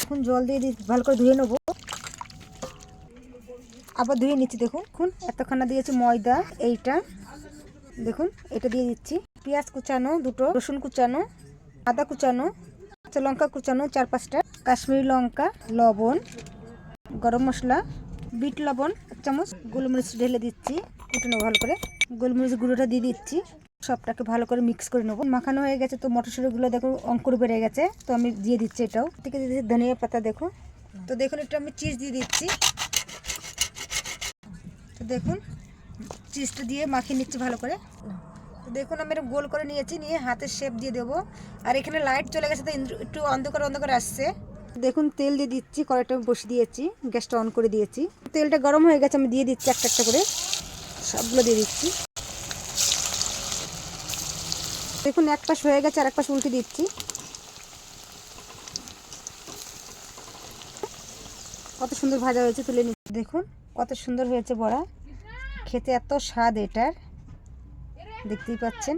এখন জল দিয়ে ভালো করে ধুয়ে নেবো, আবার ধুয়ে নিচ্ছি। দেখুন এতখানা দিয়েছি ময়দা, এইটা দেখুন এটা দিয়ে দিচ্ছি। পেঁয়াজ কুচানো দুটো, রসুন কুচানো, আদা কুচানো, কাঁচা লঙ্কা কুচানো 4-5টা, কাশ্মীরি লঙ্কা, লবণ, গরম মশলা, বিট লবণ 1 চামচ, গোলমরিচ ঢেলে দিচ্ছি, কুটে নেবো ভালো করে। গোলমরিচ গুঁড়োটা দিয়ে দিচ্ছি, সবটাকে ভালো করে মিক্স করে নেবো। মাখানো হয়ে গেছে তো মটরশুঁটিগুলো দেখো অঙ্কুর বেড়ে গেছে, তো আমি দিয়ে দিচ্ছি এটাও। থেকে দিয়ে দিচ্ছি ধনিয়া পাতা। দেখো তো দেখুন একটু আমি চিজ দিয়ে দিচ্ছি। তো দেখুন চিজটা দিয়ে মাখিয়ে নিচ্ছি ভালো করে। তো দেখুন আমি এটা গোল করে নিয়েছি, নিয়ে হাতের শেপ দিয়ে দেবো। আর এখানে লাইট চলে গেছে তো একটু অন্ধকার আসছে। দেখুন তেল দিয়ে দিচ্ছি, কড়াইটা আমি বসিয়ে দিয়েছি, গ্যাসটা অন করে দিয়েছি। তেলটা গরম হয়ে গেছে, আমি দিয়ে দিচ্ছি একটা একটা করে, সবগুলো দিয়ে দিচ্ছি। দেখুন এক পাশ হয়ে গেছে, আর এক পাশ উল্টে দিচ্ছি। কত সুন্দর ভাজা হয়েছে, তুলে নিচ্ছি। দেখুন কত সুন্দর হয়েছে বড়া, খেতে এত স্বাদ এটার, দেখতেই পাচ্ছেন।